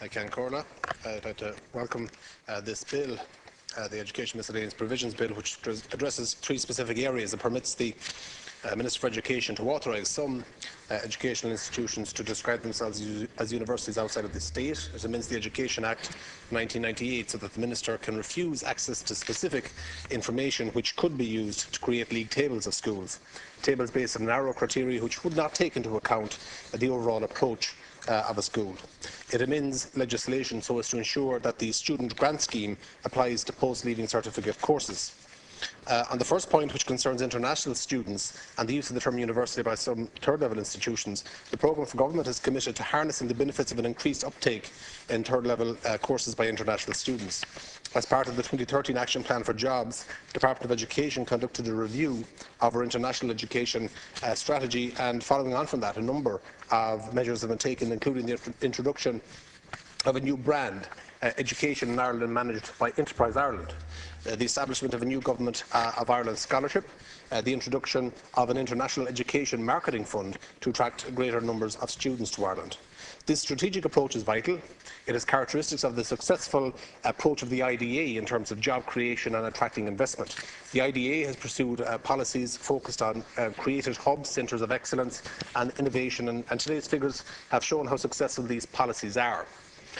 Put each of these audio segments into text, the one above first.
Seán Kyne. I'd like to welcome this bill, the Education Miscellaneous Provisions Bill, which addresses three specific areas. It permits the Minister for Education to authorise some educational institutions to describe themselves as universities outside of the state. It amends the Education Act 1998 so that the Minister can refuse access to specific information which could be used to create league tables of schools, tables based on narrow criteria which would not take into account the overall approach of a school. It amends legislation so as to ensure that the student grant scheme applies to post-leaving certificate courses. On the first point, which concerns international students and the use of the term university by some third-level institutions, the programme for government is committed to harnessing the benefits of an increased uptake in third-level courses by international students. As part of the 2013 Action Plan for Jobs, the Department of Education conducted a review of our international education strategy, and following on from that, a number of measures have been taken, including the introduction of a new brand, Education in Ireland, managed by Enterprise Ireland, the establishment of a new Government of Ireland scholarship, the introduction of an international education marketing fund to attract greater numbers of students to Ireland. This strategic approach is vital. It has characteristics of the successful approach of the IDA in terms of job creation and attracting investment. The IDA has pursued policies focused on created hubs, centres of excellence and innovation, and today's figures have shown how successful these policies are.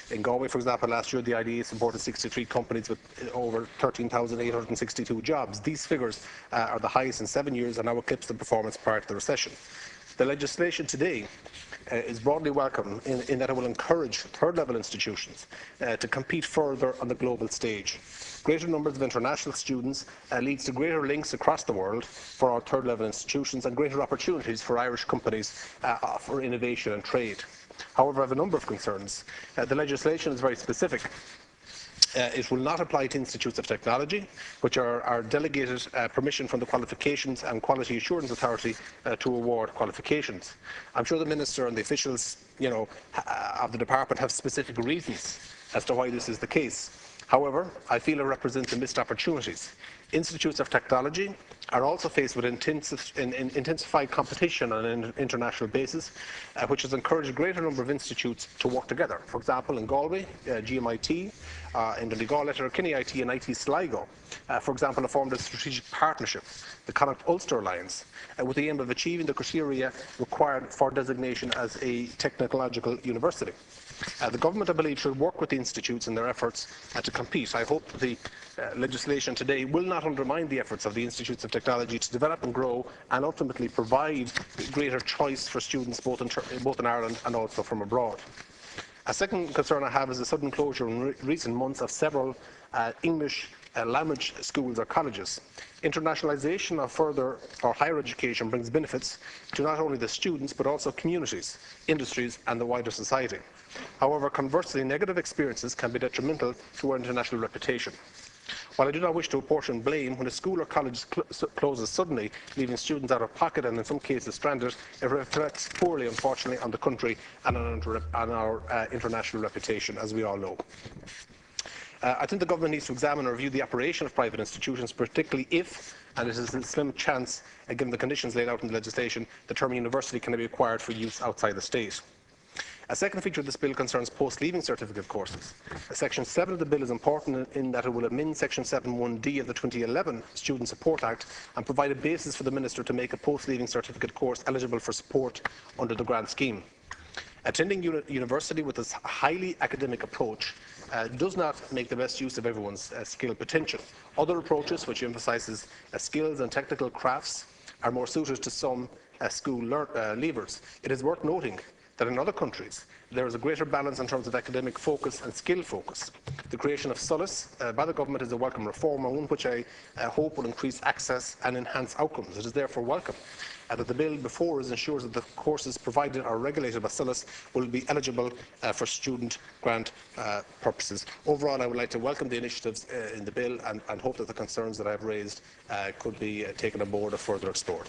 In Galway, for example, last year the IDA supported 63 companies with over 13,862 jobs. These figures are the highest in 7 years and now eclipse the performance prior to the recession. The legislation today is broadly welcome in that it will encourage third-level institutions to compete further on the global stage. Greater numbers of international students leads to greater links across the world for our third-level institutions and greater opportunities for Irish companies for innovation and trade. However, I have a number of concerns. The legislation is very specific. It will not apply to institutes of technology, which are delegated permission from the Qualifications and Quality Assurance Authority to award qualifications. I'm sure the Minister and the officials, of the department have specific reasons as to why this is the case. However, I feel it represents a missed opportunities. Institutes of technology are also faced with intensified competition on an international basis, which has encouraged a greater number of institutes to work together. For example, in Galway, GMIT, in Donegal, Letterkenny IT and IT Sligo, for example, have formed a strategic partnership, the Connacht Ulster Alliance, with the aim of achieving the criteria required for designation as a technological university. The Government, I believe, should work with the institutes in their efforts to compete. I hope the legislation today will not undermine the efforts of the institutes of technology to develop and grow and ultimately provide greater choice for students both in Ireland and also from abroad. A second concern I have is the sudden closure in recent months of several English language schools or colleges. Internationalisation of further or higher education brings benefits to not only the students but also communities, industries and the wider society. However, conversely, negative experiences can be detrimental to our international reputation. While I do not wish to apportion blame, when a school or college closes suddenly, leaving students out of pocket and in some cases stranded, it reflects poorly, unfortunately, on the country and on our international reputation, as we all know. I think the Government needs to examine and review the operation of private institutions, particularly if, and it is a slim chance, given the conditions laid out in the legislation, the term university can be acquired for use outside the state. A second feature of this bill concerns post-leaving certificate courses. Section 7 of the bill is important in that it will amend Section 7(1)(d) of the 2011 Student Support Act and provide a basis for the Minister to make a post-leaving certificate course eligible for support under the grant scheme. Attending university with this highly academic approach does not make the best use of everyone's skill potential. Other approaches, which emphasises skills and technical crafts, are more suited to some school leavers. It is worth noting that in other countries there is a greater balance in terms of academic focus and skill focus. The creation of SOLAS by the Government is a welcome reform, and one which I hope will increase access and enhance outcomes. It is therefore welcome that the bill before us ensures that the courses provided or regulated by SOLAS will be eligible for student grant purposes. Overall, I would like to welcome the initiatives in the bill and hope that the concerns that I have raised could be taken on board or further explored.